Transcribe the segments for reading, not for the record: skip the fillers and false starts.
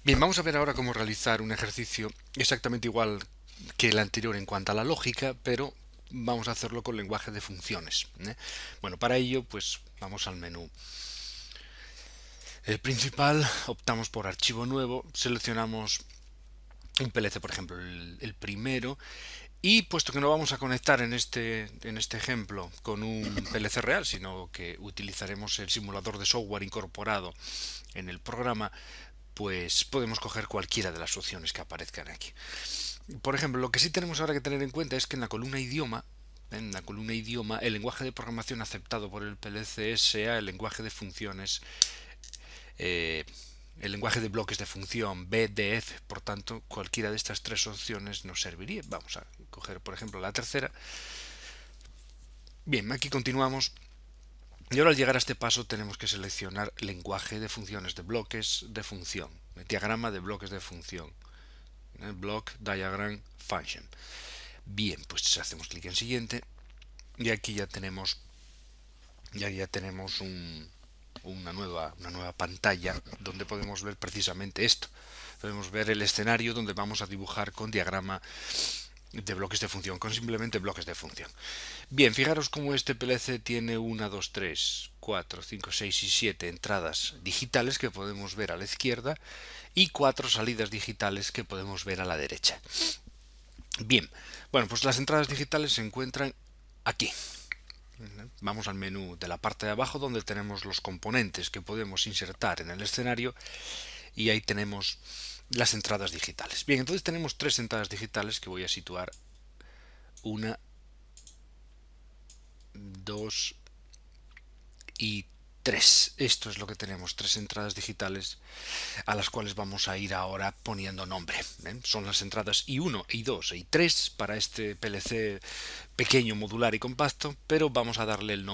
Bien, vamos a ver ahora cómo realizar un ejercicio exactamente igual que el anterior en cuanto a la lógica, pero vamos a hacerlo con lenguaje de funciones, ¿eh? Bueno, para ello, pues vamos al menú. El principal, optamos por archivo nuevo, seleccionamos un PLC, por ejemplo, el primero, y puesto que no vamos a conectar en este ejemplo con un PLC real, sino que utilizaremos el simulador de software incorporado en el programa, pues podemos coger cualquiera de las opciones que aparezcan aquí. Por ejemplo, lo que sí tenemos ahora que tener en cuenta es que en la columna idioma, el lenguaje de programación aceptado por el PLC sea el lenguaje de funciones, eh, el lenguaje de bloques de función BDF. Por tanto, cualquiera de estas tres opciones nos serviría. Vamos a coger, por ejemplo, la tercera. Bien, aquí continuamos. Y ahora al llegar a este paso tenemos que seleccionar lenguaje de funciones de bloques de función, diagrama de bloques de función, block diagram function. Bien, pues hacemos clic en siguiente y aquí ya tenemos una nueva pantalla donde podemos ver precisamente esto. Podemos ver el escenario donde vamos a dibujar con diagrama de bloques de función, con simplemente bloques de función. Bien, fijaros cómo este PLC tiene 1, 2, 3, 4, 5, 6 y 7 entradas digitales que podemos ver a la izquierda y 4 salidas digitales que podemos ver a la derecha. Bien, bueno, pues las entradas digitales se encuentran aquí. Vamos al menú de la parte de abajo donde tenemos los componentes que podemos insertar en el escenario y ahí tenemos las entradas digitales. Bien, entonces tenemos tres entradas digitales que voy a situar. Una, dos y tres. Esto es lo que tenemos, tres entradas digitales a las cuales vamos a ir ahora poniendo nombre. Son las entradas I1, I2 y I3 para este PLC pequeño, modular y compacto, pero vamos a darle un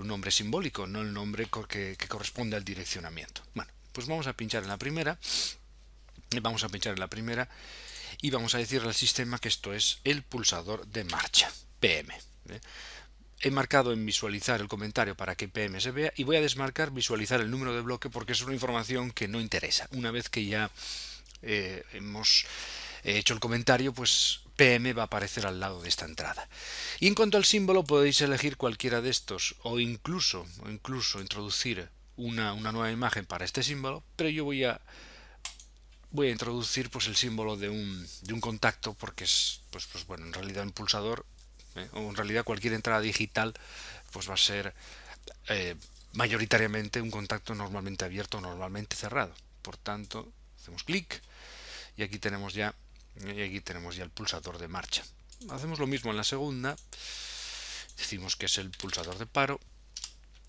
nombre simbólico, no el nombre que corresponde al direccionamiento. Bueno, pues vamos a pinchar en la primera y vamos a decirle al sistema que esto es el pulsador de marcha, PM. He marcado en visualizar el comentario para que PM se vea y voy a desmarcar visualizar el número de bloque porque es una información que no interesa. Una vez que ya hemos hecho el comentario, pues PM va a aparecer al lado de esta entrada. Y en cuanto al símbolo, podéis elegir cualquiera de estos o incluso introducir una nueva imagen para este símbolo, pero yo voy a introducir pues el símbolo de un contacto porque es pues bueno, en realidad un pulsador, o en realidad cualquier entrada digital pues va a ser eh, mayoritariamente un contacto normalmente abierto o normalmente cerrado. Por tanto, hacemos clic y aquí tenemos ya el pulsador de marcha. Hacemos lo mismo en la segunda, decimos que es el pulsador de paro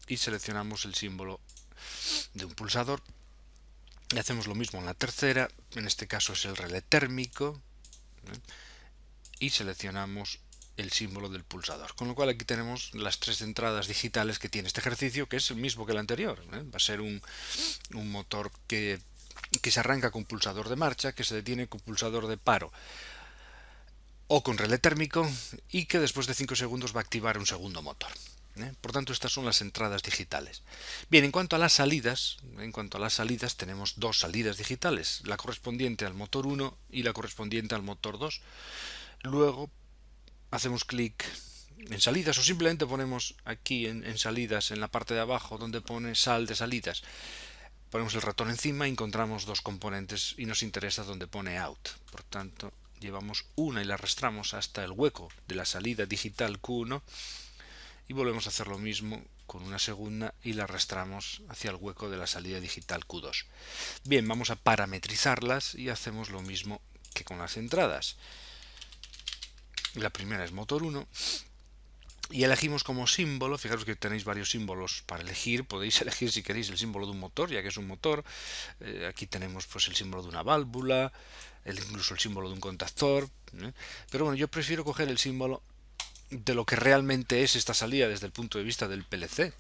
y seleccionamos el símbolo de un pulsador. Y hacemos lo mismo en la tercera, en este caso es el relé térmico, y seleccionamos el símbolo del pulsador. Con lo cual aquí tenemos las tres entradas digitales que tiene este ejercicio, que es el mismo que el anterior. Va a ser un motor que se arranca con pulsador de marcha, que se detiene con pulsador de paro o con relé térmico y que después de 5 segundos va a activar un segundo motor. Por tanto, estas son las entradas digitales. Bien, en cuanto a las salidas, tenemos dos salidas digitales, la correspondiente al motor 1 y la correspondiente al motor 2. Luego hacemos clic en salidas o simplemente ponemos aquí en salidas, en la parte de abajo donde pone sal de salidas, ponemos el ratón encima y encontramos dos componentes y nos interesa donde pone out. Por tanto, llevamos una y la arrastramos hasta el hueco de la salida digital Q1 y volvemos a hacer lo mismo con una segunda y la arrastramos hacia el hueco de la salida digital Q2. Bien, vamos a parametrizarlas y hacemos lo mismo que con las entradas. La primera es motor 1 y elegimos como símbolo, fijaros que tenéis varios símbolos para elegir, podéis elegir si queréis el símbolo de un motor, ya que es un motor. Aquí tenemos pues el símbolo de una válvula, incluso el símbolo de un contactor, pero bueno, yo prefiero coger el símbolo de lo que realmente es esta salida desde el punto de vista del PLC,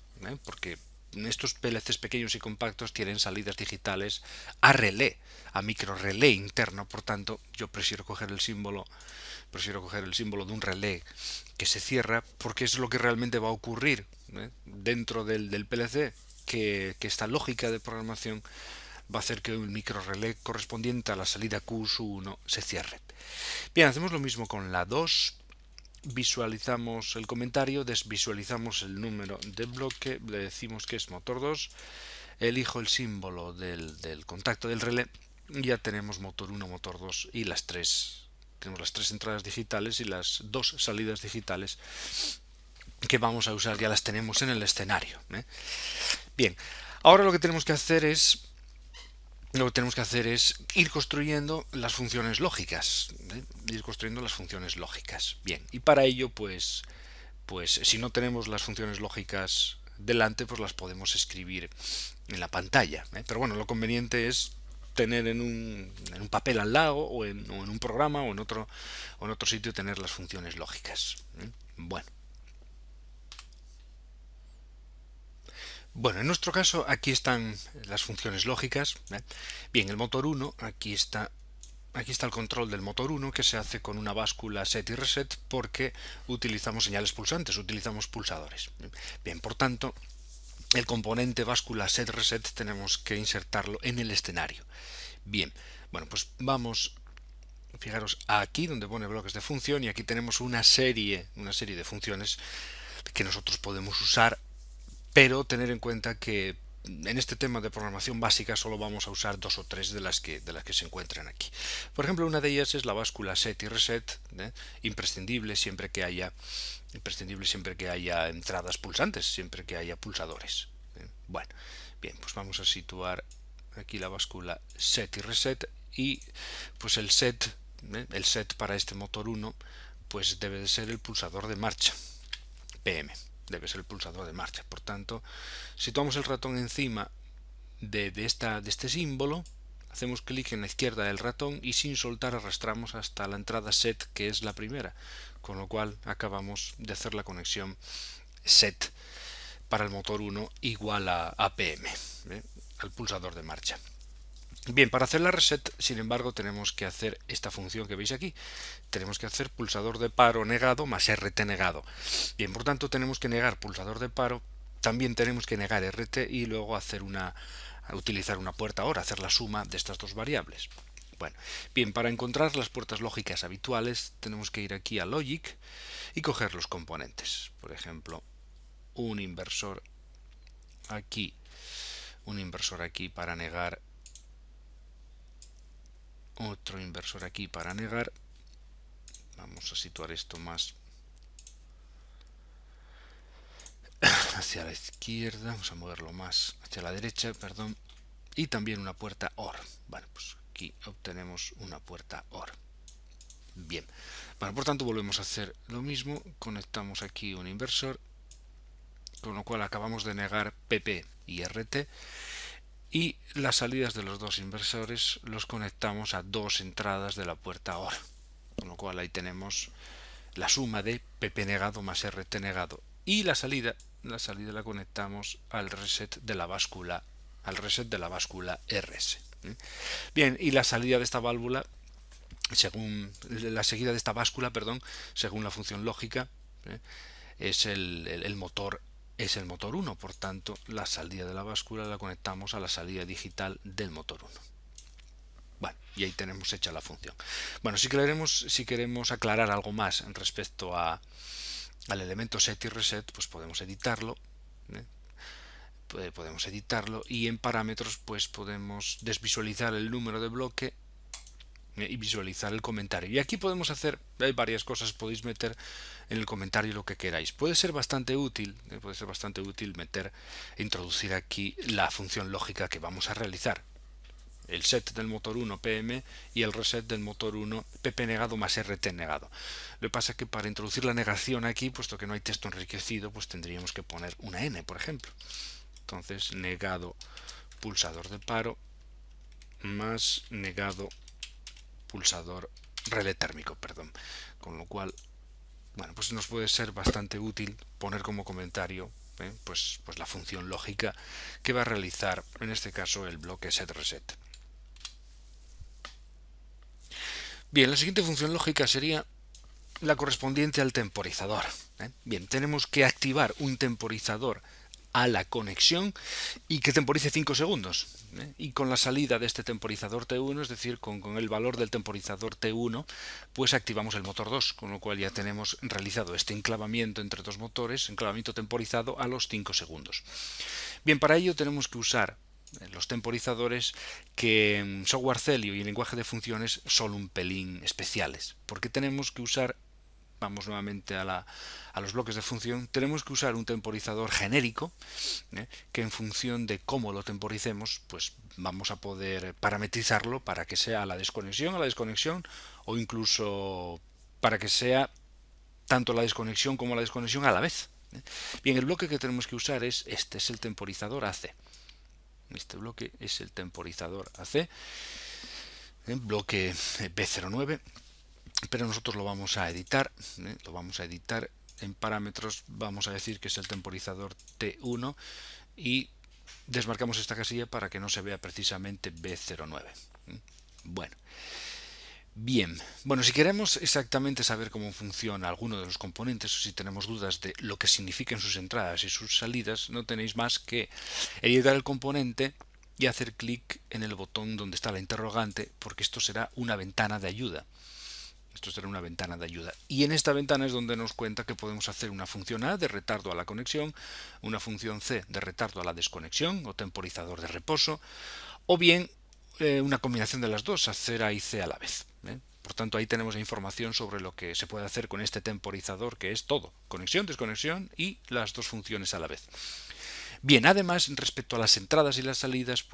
porque estos PLCs pequeños y compactos tienen salidas digitales a relé, a micro relé interno. Por tanto, yo prefiero coger el símbolo de un relé que se cierra, porque es lo que realmente va a ocurrir dentro del PLC, que esta lógica de programación va a hacer que el microrelé correspondiente a la salida Q1 se cierre. Bien, hacemos lo mismo con la 2. Visualizamos el comentario, desvisualizamos el número de bloque, le decimos que es motor 2, elijo el símbolo del contacto del relé y ya tenemos motor 1, motor 2 y tenemos las 3 entradas digitales y las 2 salidas digitales que vamos a usar, ya las tenemos en el escenario. Bien, ahora lo que tenemos que hacer es ir construyendo las funciones lógicas. Bien, y para ello, pues si no tenemos las funciones lógicas delante, pues las podemos escribir en la pantalla. Pero bueno, lo conveniente es tener en un papel al lado o en un programa o en otro sitio tener las funciones lógicas. Bueno, en nuestro caso aquí están las funciones lógicas. Bien, el motor 1, aquí está el control del motor 1 que se hace con una báscula set y reset porque utilizamos señales pulsantes, utilizamos pulsadores. Bien, por tanto, el componente báscula set reset tenemos que insertarlo en el escenario. Bien, bueno, pues vamos, fijaros aquí donde pone bloques de función y aquí tenemos una serie de funciones que nosotros podemos usar, pero tener en cuenta que en este tema de programación básica solo vamos a usar 2 o 3 de las que se encuentran aquí. Por ejemplo, una de ellas es la báscula set y reset, imprescindible siempre que haya entradas pulsantes, siempre que haya pulsadores. Bueno, bien, pues vamos a situar aquí la báscula set y reset y pues el set para este motor 1 pues debe de ser el pulsador de marcha, PM. Debe ser el pulsador de marcha. Por tanto, situamos el ratón encima de este símbolo, hacemos clic en la izquierda del ratón y sin soltar arrastramos hasta la entrada set, que es la primera, con lo cual acabamos de hacer la conexión set para el motor 1 igual a PM, al pulsador de marcha. Bien, para hacer la reset, sin embargo, tenemos que hacer esta función que veis aquí. Tenemos que hacer pulsador de paro negado más RT negado. Bien, por tanto, tenemos que negar pulsador de paro, también tenemos que negar RT y luego utilizar una puerta OR, hacer la suma de estas dos variables. Bueno, bien, para encontrar las puertas lógicas habituales, tenemos que ir aquí a Logic y coger los componentes. Por ejemplo, un inversor aquí para negar, otro inversor aquí para negar. Vamos a situar esto más hacia la izquierda, vamos a moverlo más hacia la derecha, perdón, y también una puerta OR. Bueno, pues aquí obtenemos una puerta OR. Bien, bueno, por tanto volvemos a hacer lo mismo, conectamos aquí un inversor, con lo cual acabamos de negar PP y RT, y las salidas de los dos inversores los conectamos a dos entradas de la puerta OR, con lo cual ahí tenemos la suma de PP negado más RT negado, y la salida la conectamos al reset de la báscula RS. Bien, y la salida de esta válvula, según la función lógica, es el motor 1, por tanto la salida de la báscula la conectamos a la salida digital del motor 1. Bueno, y ahí tenemos hecha la función. Bueno, si queremos aclarar algo más respecto al elemento set y reset, pues podemos editarlo. Y en parámetros pues podemos desvisualizar el número de bloque y visualizar el comentario. Y aquí hay varias cosas, podéis meter en el comentario lo que queráis. Puede ser bastante útil introducir aquí la función lógica que vamos a realizar. El set del motor 1 PM y el reset del motor 1 PP negado más RT negado. Lo que pasa es que para introducir la negación aquí, puesto que no hay texto enriquecido, pues tendríamos que poner una N, por ejemplo. Entonces, negado pulsador de paro más negado pulsador relé térmico, con lo cual, bueno, pues nos puede ser bastante útil poner como comentario pues la función lógica que va a realizar en este caso el bloque set reset. Bien, la siguiente función lógica sería la correspondiente al temporizador. Bien, tenemos que activar un temporizador a la conexión y que temporice 5 segundos. Y con la salida de este temporizador T1, es decir, con el valor del temporizador T1, pues activamos el motor 2, con lo cual ya tenemos realizado este enclavamiento entre dos motores, enclavamiento temporizado a los 5 segundos. Bien, para ello tenemos que usar los temporizadores que en software Celio y en lenguaje de funciones son un pelín especiales, porque tenemos que usar, vamos nuevamente a los bloques de función, tenemos que usar un temporizador genérico, que en función de cómo lo temporicemos, pues vamos a poder parametrizarlo para que sea a la desconexión, o incluso para que sea tanto la desconexión como la desconexión a la vez. Bien, el bloque que tenemos que usar es este, es el temporizador AC. Este bloque es el temporizador AC, el bloque B09, pero nosotros lo vamos a editar, en parámetros, vamos a decir que es el temporizador T1 y desmarcamos esta casilla para que no se vea precisamente B09. Bueno, bien, si queremos exactamente saber cómo funciona alguno de los componentes o si tenemos dudas de lo que significan sus entradas y sus salidas, no tenéis más que editar el componente y hacer clic en el botón donde está la interrogante, porque esto será una ventana de ayuda. Y en esta ventana es donde nos cuenta que podemos hacer una función A de retardo a la conexión, una función C de retardo a la desconexión o temporizador de reposo, o bien una combinación de las dos, hacer A y C a la vez. Por tanto, ahí tenemos la información sobre lo que se puede hacer con este temporizador, que es todo, conexión, desconexión y las dos funciones a la vez. Bien, además, respecto a las entradas y las salidas,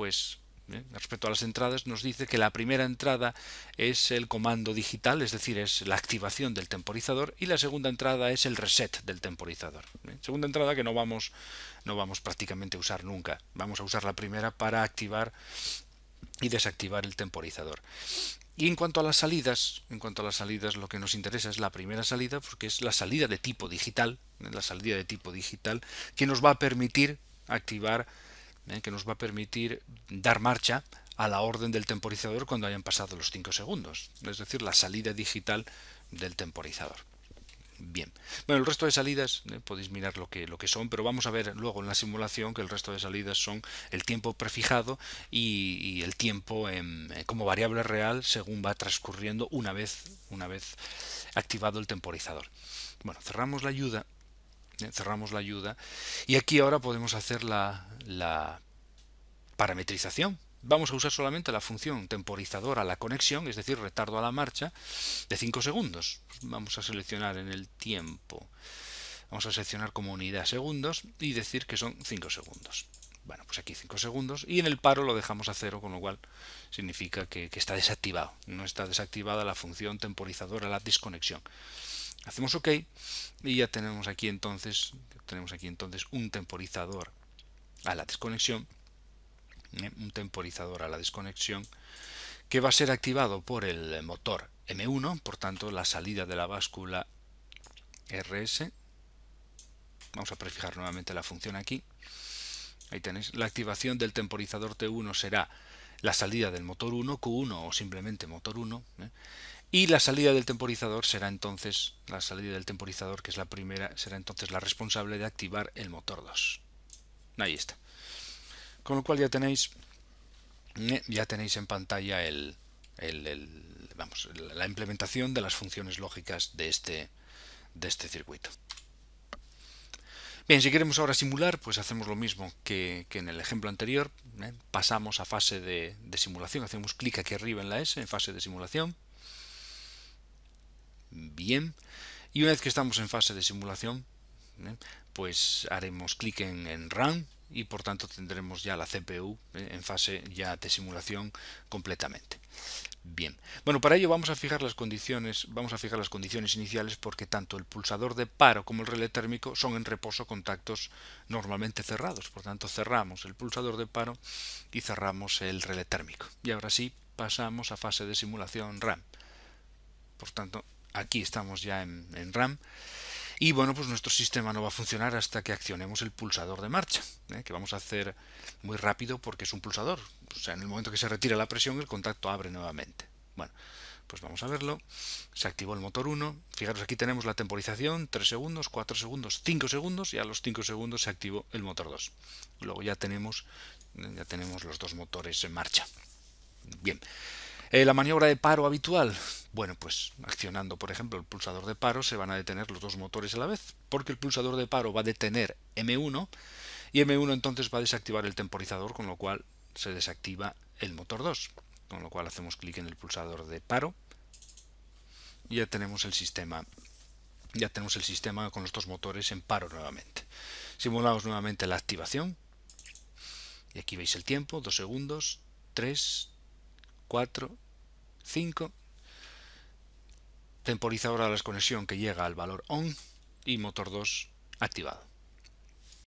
respecto a las entradas nos dice que la primera entrada es el comando digital, es decir, es la activación del temporizador, y la segunda entrada es el reset del temporizador. Segunda entrada que no vamos prácticamente a usar nunca. Vamos a usar la primera para activar y desactivar el temporizador. Y en cuanto a las salidas, lo que nos interesa es la primera salida, porque es la salida de tipo digital, que nos va a permitir activar, que nos va a permitir dar marcha a la orden del temporizador cuando hayan pasado los 5 segundos, es decir, la salida digital del temporizador. Bien, el resto de salidas podéis mirar lo que son, pero vamos a ver luego en la simulación que el resto de salidas son el tiempo prefijado y el tiempo como variable real según va transcurriendo una vez activado el temporizador. Cerramos la ayuda, y aquí ahora podemos hacer la parametrización. Vamos a usar solamente la función temporizador a la conexión, es decir, retardo a la marcha, de 5 segundos. Vamos a seleccionar en el tiempo, vamos a seleccionar como unidad segundos y decir que son 5 segundos. Pues aquí 5 segundos, y en el paro lo dejamos a 0, con lo cual significa que está desactivado. No está desactivada la función temporizador a la desconexión. Hacemos OK y ya tenemos aquí entonces un temporizador a la desconexión, que va a ser activado por el motor M1, por tanto la salida de la báscula RS. Vamos a prefijar nuevamente la función aquí. Ahí tenéis, la activación del temporizador T1 será la salida del motor 1, Q1 o simplemente motor 1, y la salida del temporizador será entonces, que es la primera, será entonces la responsable de activar el motor 2. Ahí está. Con lo cual ya tenéis en pantalla la implementación de las funciones lógicas de este circuito. Bien, si queremos ahora simular, pues hacemos lo mismo que en el ejemplo anterior. Pasamos a fase de simulación, hacemos clic aquí arriba en la S, en fase de simulación. Bien, y una vez que estamos en fase de simulación, pues haremos clic en Run y por tanto tendremos ya la CPU en fase ya de simulación completamente. Bien, para ello vamos a fijar las condiciones iniciales, porque tanto el pulsador de paro como el relé térmico son en reposo contactos normalmente cerrados. Por tanto, cerramos el pulsador de paro y cerramos el relé térmico. Y ahora sí pasamos a fase de simulación RAM. Por tanto, aquí estamos ya en RAM. Y pues nuestro sistema no va a funcionar hasta que accionemos el pulsador de marcha, que vamos a hacer muy rápido porque es un pulsador. O sea, en el momento que se retira la presión, el contacto abre nuevamente. pues vamos a verlo. Se activó el motor 1. Fijaros, aquí tenemos la temporización, 3 segundos, 4 segundos, 5 segundos, y a los 5 segundos se activó el motor 2. Luego ya tenemos los dos motores en marcha. Bien. La maniobra de paro habitual. Bueno, pues accionando, por ejemplo, el pulsador de paro, se van a detener los dos motores a la vez, porque el pulsador de paro va a detener M1 y M1 entonces va a desactivar el temporizador, con lo cual se desactiva el motor 2. Con lo cual hacemos clic en el pulsador de paro y ya tenemos el sistema con los dos motores en paro nuevamente. Simulamos nuevamente la activación y aquí veis el tiempo, 2 segundos, 3, 4, 5. Temporizador a la desconexión que llega al valor ON y motor 2 activado.